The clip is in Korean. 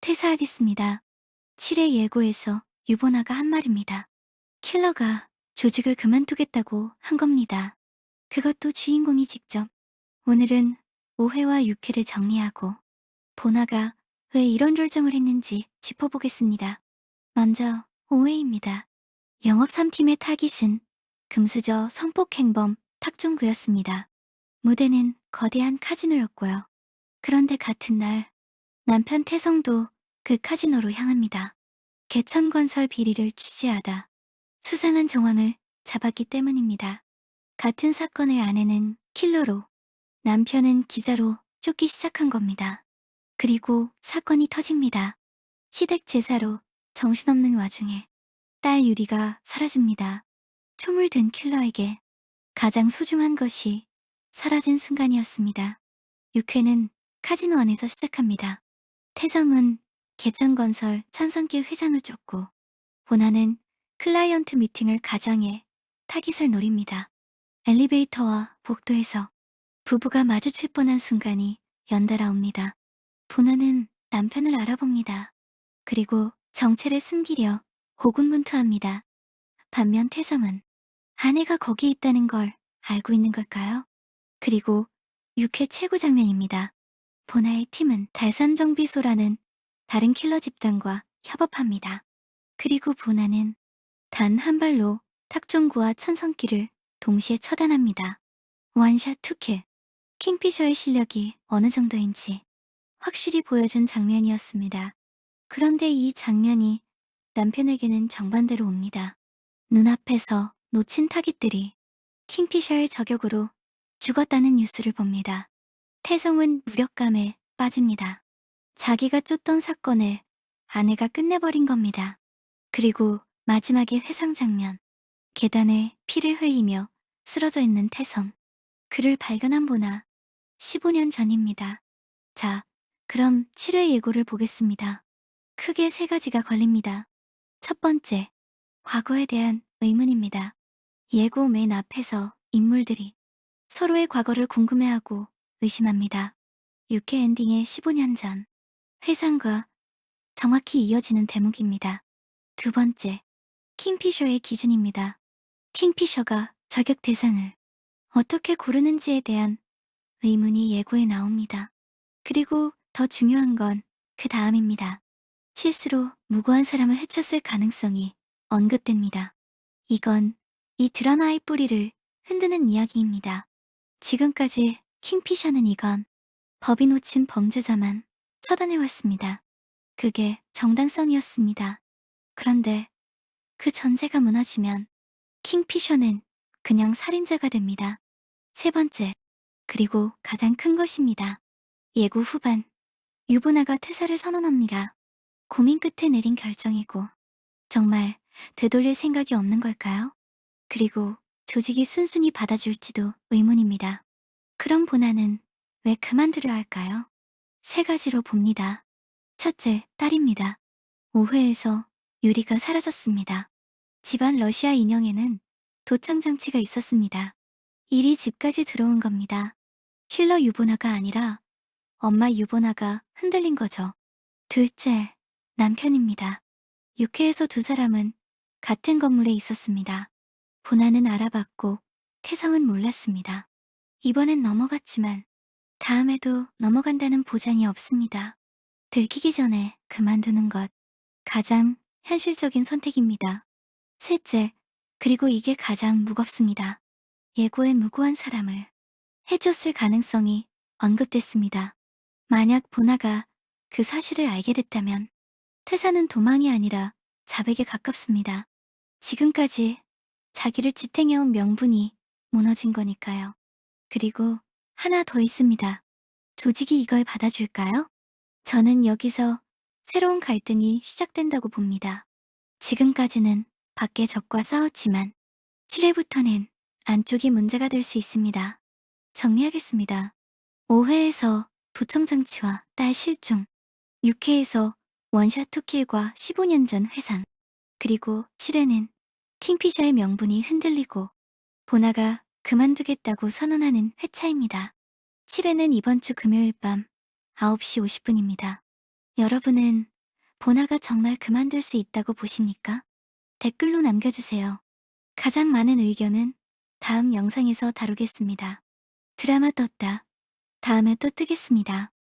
퇴사하겠습니다. 7회 예고에서 유보나가 한 말입니다. 킬러가 조직을 그만두겠다고 한 겁니다. 그것도 주인공이 직접. 오늘은 5회와 6회를 정리하고 보나가 왜 이런 결정을 했는지 짚어보겠습니다. 먼저 5회입니다. 영업 3팀의 타깃은 금수저 성폭행범 탁종구였습니다. 무대는 거대한 카지노였고요. 그런데 같은 날 남편 태성도 그 카지노로 향합니다. 개천건설 비리를 취재하다 수상한 정황을 잡았기 때문입니다. 같은 사건의 아내는 킬러로, 남편은 기자로 쫓기 시작한 겁니다. 그리고 사건이 터집니다. 시댁 제사로 정신없는 와중에 딸 유리가 사라집니다. 총을 든 킬러에게 가장 소중한 것이 사라진 순간이었습니다. 6회는 카지노 안에서 시작합니다. 태성은 개천건설 천성길 회장을 쫓고 보나는 클라이언트 미팅을 가장해 타깃을 노립니다. 엘리베이터와 복도에서 부부가 마주칠 뻔한 순간이 연달아 옵니다. 보나는 남편을 알아봅니다. 그리고 정체를 숨기려 고군분투합니다. 반면 태성은 아내가 거기 있다는 걸 알고 있는 걸까요? 그리고 6회 최고 장면입니다. 보나의 팀은 달산정비소라는 다른 킬러 집단과 협업합니다. 그리고 보나는 단 한 발로 탁종구와 천성길을 동시에 처단합니다. 원샷 투킬. 킹피셔의 실력이 어느 정도인지 확실히 보여준 장면이었습니다. 그런데 이 장면이 남편에게는 정반대로 옵니다. 눈앞에서 놓친 타깃들이 킹피셔의 저격으로 죽었다는 뉴스를 봅니다. 태성은 무력감에 빠집니다. 자기가 쫓던 사건을 아내가 끝내버린 겁니다. 그리고 마지막에 회상 장면. 계단에 피를 흘리며 쓰러져 있는 태성. 그를 발견한 보나 15년 전입니다. 자, 그럼 7회 예고를 보겠습니다. 크게 세 가지가 걸립니다. 첫 번째, 과거에 대한 의문입니다. 예고 맨 앞에서 인물들이 서로의 과거를 궁금해하고 의심합니다. 6회 엔딩의 15년 전, 회상과 정확히 이어지는 대목입니다. 두 번째, 킹피셔의 기준입니다. 킹피셔가 저격 대상을 어떻게 고르는지에 대한 의문이 예고에 나옵니다. 그리고 더 중요한 건 그 다음입니다. 실수로 무고한 사람을 해쳤을 가능성이 언급됩니다. 이건 이 드라마의 뿌리를 흔드는 이야기입니다. 지금까지 킹피셔는 이건 법이 놓친 범죄자만 처단해왔습니다. 그게 정당성이었습니다. 그런데 그 전제가 무너지면 킹피셔는 그냥 살인자가 됩니다. 세 번째, 그리고 가장 큰 것입니다. 예고 후반, 유부나가 퇴사를 선언합니다. 고민 끝에 내린 결정이고 정말 되돌릴 생각이 없는 걸까요? 그리고 조직이 순순히 받아줄지도 의문입니다. 그럼 보나는 왜 그만두려 할까요? 세 가지로 봅니다. 첫째, 딸입니다. 5회에서 유리가 사라졌습니다. 집안 러시아 인형에는 도청 장치가 있었습니다. 일이 집까지 들어온 겁니다. 킬러 유보나가 아니라 엄마 유보나가 흔들린 거죠. 둘째, 남편입니다. 6회에서 두 사람은 같은 건물에 있었습니다. 보나는 알아봤고 태성은 몰랐습니다. 이번엔 넘어갔지만 다음에도 넘어간다는 보장이 없습니다. 들키기 전에 그만두는 것, 가장 현실적인 선택입니다. 셋째, 그리고 이게 가장 무겁습니다. 예고에 무고한 사람을 해쳤을 가능성이 언급됐습니다. 만약 보나가 그 사실을 알게 됐다면 퇴사는 도망이 아니라 자백에 가깝습니다. 지금까지 자기를 지탱해온 명분이 무너진 거니까요. 그리고 하나 더 있습니다. 조직이 이걸 받아줄까요? 저는 여기서 새로운 갈등이 시작된다고 봅니다. 지금까지는 밖의 적과 싸웠지만 7회부터는 안쪽이 문제가 될 수 있습니다. 정리하겠습니다. 5회에서 도청장치와 딸 실종, 6회에서 원샷 투킬과 15년 전 회상, 그리고 7회는 킹피셔의 명분이 흔들리고 보나가 그만두겠다고 선언하는 회차입니다. 7회는 이번 주 금요일 밤 9시 50분입니다. 여러분은 보나가 정말 그만둘 수 있다고 보십니까? 댓글로 남겨주세요. 가장 많은 의견은 다음 영상에서 다루겠습니다. 드라마 떴다. 다음에 또 뜨겠습니다.